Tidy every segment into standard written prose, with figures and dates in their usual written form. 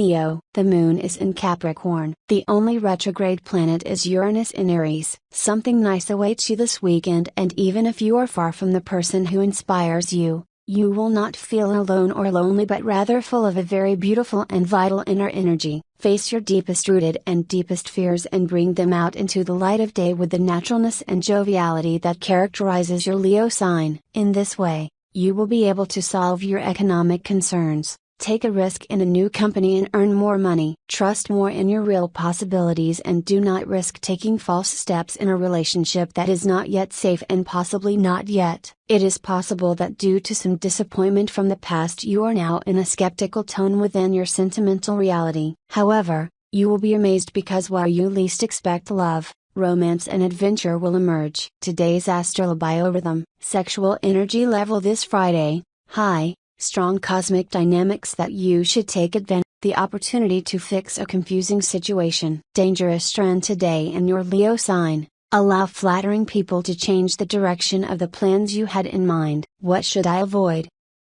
Leo, the moon is in Capricorn. The only retrograde planet is Uranus in Aries. Something nice awaits you this weekend, and even if you are far from the person who inspires you, you will not feel alone or lonely but rather full of a very beautiful and vital inner energy. Face your deepest rooted and deepest fears and bring them out into the light of day with the naturalness and joviality that characterizes your Leo sign. In this way, you will be able to solve your economic concerns, take a risk in a new company and earn more money. Trust more in your real possibilities and do not risk taking false steps in a relationship that is not yet safe and possibly not yet. It is possible that due to some disappointment from the past you are now in a skeptical tone within your sentimental reality. However, you will be amazed because while you least expect love, romance and adventure will emerge. Today's astrobiorhythm, sexual energy level this Friday, high. Strong cosmic dynamics that you should take advantage of the opportunity to fix a confusing situation. Dangerous trend today in your Leo sign. Allow flattering people to change the direction of the plans you had in mind. What should I avoid?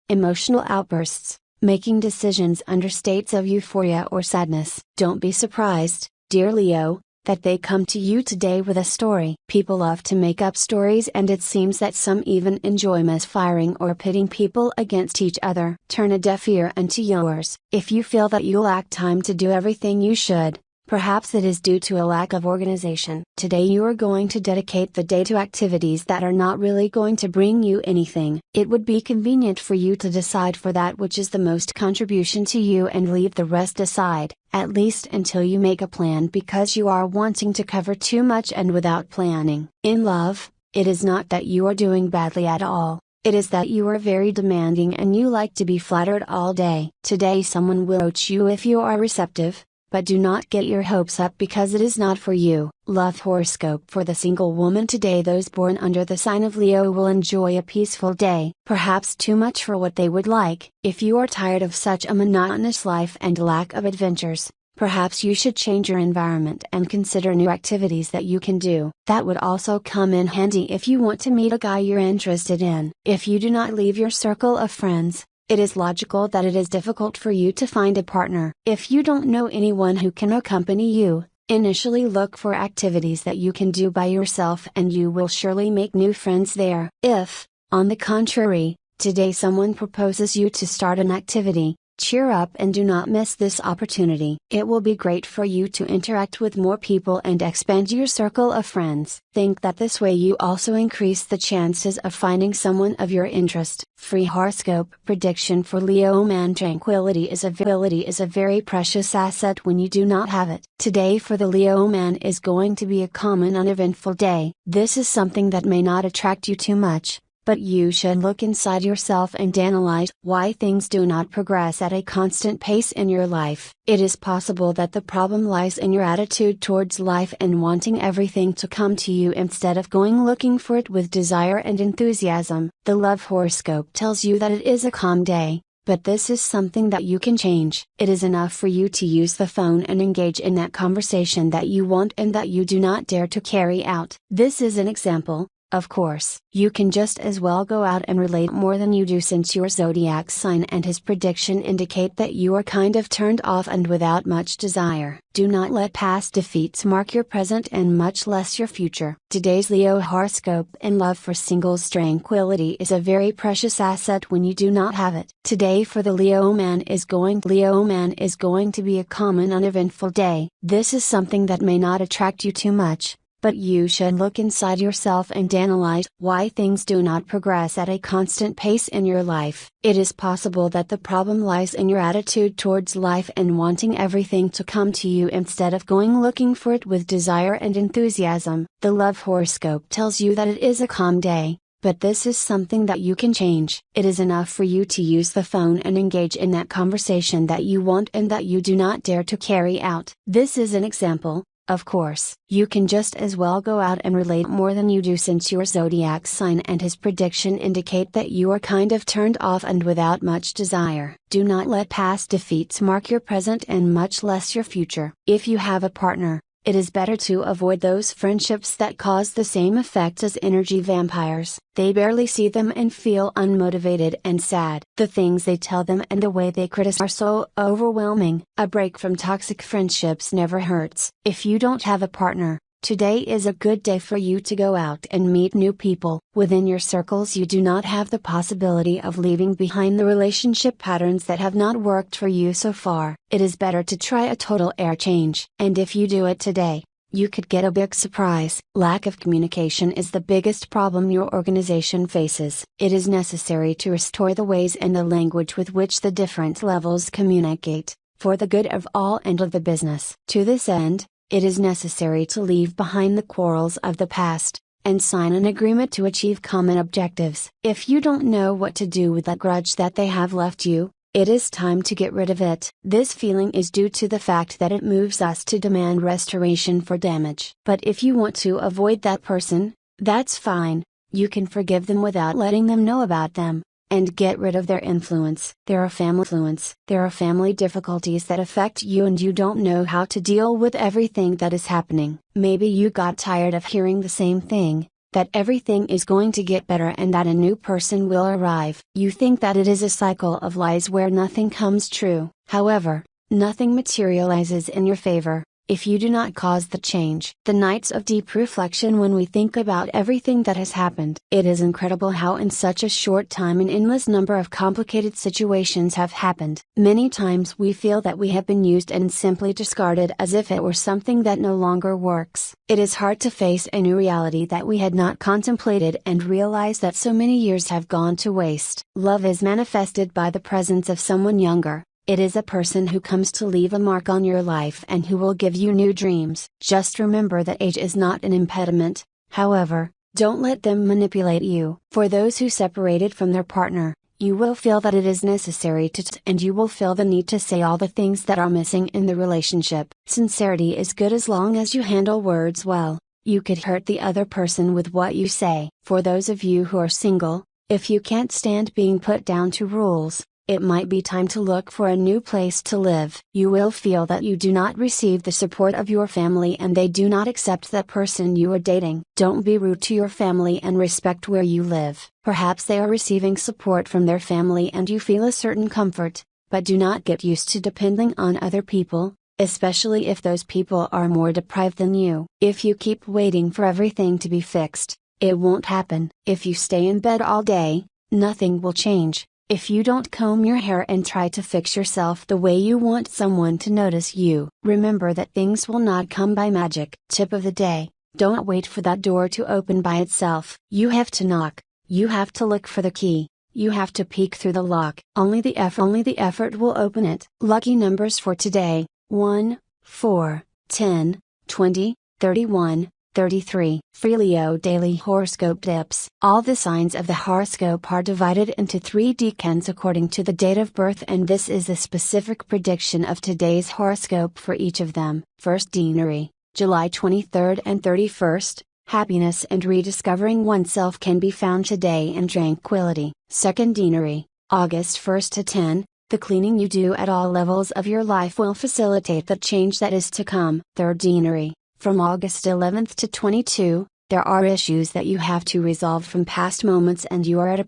Emotional outbursts, making decisions under states of euphoria or sadness. Don't be surprised, dear Leo, that they come to you today with a story. People love to make up stories, and it seems that some even enjoy misfiring or pitting people against each other. Turn a deaf ear unto yours. If you feel that you lack time to do everything you should, perhaps it is due to a lack of organization. Today you are going to dedicate the day to activities that are not really going to bring you anything. It would be convenient for you to decide for that which is the most contribution to you and leave the rest aside, at least until you make a plan, because you are wanting to cover too much and without planning. In love, it is not that you are doing badly at all. It is that you are very demanding and you like to be flattered all day. Today someone will approach you if you are receptive, but do not get your hopes up because it is not for you. Love horoscope for the single woman today. Those born under the sign of Leo will enjoy a peaceful day, perhaps too much for what they would like. If you are tired of such a monotonous life and lack of adventures, perhaps you should change your environment and consider new activities that you can do. That would also come in handy if you want to meet a guy you're interested in. If you do not leave your circle of friends, it is logical that it is difficult for you to find a partner. If you don't know anyone who can accompany you, initially look for activities that you can do by yourself and you will surely make new friends there. If, on the contrary, today someone proposes you to start an activity, cheer up and do not miss this opportunity. It will be great for you to interact with more people and expand your circle of friends. Think that this way you also increase the chances of finding someone of your interest. Free horoscope prediction for Leo man. Tranquility is a very precious asset when you do not have it. Today for the Leo man is going to be a calm and uneventful day. This is something that may not attract you too much, but you should look inside yourself and analyze why things do not progress at a constant pace in your life. It is possible that the problem lies in your attitude towards life and wanting everything to come to you instead of going looking for it with desire and enthusiasm. The love horoscope tells you that it is a calm day, but this is something that you can change. It is enough for you to use the phone and engage in that conversation that you want and that you do not dare to carry out. This is an example. Of course, you can just as well go out and relate more than you do, since your zodiac sign and his prediction indicate that you are kind of turned off and without much desire. Do not let past defeats mark your present and much less your future. Today's Leo horoscope in love for singles. Tranquility is a very precious asset when you do not have it. Today for the Leo man is going to be a calm and uneventful day. This is something that may not attract you too much, but you should look inside yourself and analyze why things do not progress at a constant pace in your life. It is possible that the problem lies in your attitude towards life and wanting everything to come to you instead of going looking for it with desire and enthusiasm. The love horoscope tells you that it is a calm day, but this is something that you can change. It is enough for you to use the phone and engage in that conversation that you want and that you do not dare to carry out. This is an example. Of course, you can just as well go out and relate more than you do, since your zodiac sign and his prediction indicate that you are kind of turned off and without much desire. Do not let past defeats mark your present and much less your future. If you have a partner, It is better to avoid those friendships that cause the same effect as energy vampires. They barely see them and feel unmotivated and sad. The things they tell them and the way they criticize are so overwhelming. A break from toxic friendships never hurts. If you don't have a partner, today is a good day for you to go out and meet new people. Within your circles, you do not have the possibility of leaving behind the relationship patterns that have not worked for you so far. It is better to try a total air change. And if you do it today, you could get a big surprise. Lack of communication is the biggest problem your organization faces. It is necessary to restore the ways and the language with which the different levels communicate, for the good of all and of the business. To this end, it is necessary to leave behind the quarrels of the past, and sign an agreement to achieve common objectives. If you don't know what to do with that grudge that they have left you, it is time to get rid of it. This feeling is due to the fact that it moves us to demand restoration for damage. But if you want to avoid that person, that's fine. You can forgive them without letting them know about them, and get rid of their influence. There are family difficulties that affect you and you don't know how to deal with everything that is happening. Maybe you got tired of hearing the same thing, that everything is going to get better and that a new person will arrive. You think that it is a cycle of lies where nothing comes true. However, nothing materializes in your favor if you do not cause the change. The nights of deep reflection when we think about everything that has happened. It is incredible how in such a short time an endless number of complicated situations have happened. Many times we feel that we have been used and simply discarded as if it were something that no longer works. It is hard to face a new reality that we had not contemplated and realize that so many years have gone to waste. Love is manifested by the presence of someone younger. It is a person who comes to leave a mark on your life and who will give you new dreams. Just remember that age is not an impediment, however, don't let them manipulate you. For those who separated from their partner, you will feel that it is necessary and you will feel the need to say all the things that are missing in the relationship. Sincerity is good as long as you handle words well. You could hurt the other person with what you say. For those of you who are single, if you can't stand being put down to rules, it might be time to look for a new place to live. You will feel that you do not receive the support of your family and they do not accept that person you are dating. Don't be rude to your family and respect where you live. Perhaps they are receiving support from their family and you feel a certain comfort, but do not get used to depending on other people, especially if those people are more deprived than you. If you keep waiting for everything to be fixed, it won't happen. If you stay in bed all day, nothing will change. If you don't comb your hair and try to fix yourself the way you want someone to notice you, remember that things will not come by magic. Tip of the day: don't wait for that door to open by itself. You have to knock, you have to look for the key, you have to peek through the lock. Only the effort will open it. Lucky numbers for today: 1, 4, 10, 20, 31, 33. Free Leo Daily Horoscope Tips. All the signs of the horoscope are divided into 3 decans according to the date of birth, and this is a specific prediction of today's horoscope for each of them. First deanery, July 23rd and 31st. Happiness and rediscovering oneself can be found today in tranquility. Second deanery, August 1st to 10. The cleaning you do at all levels of your life will facilitate the change that is to come. Third deanery, from August 11th to 22, there are issues that you have to resolve from past moments and you are at a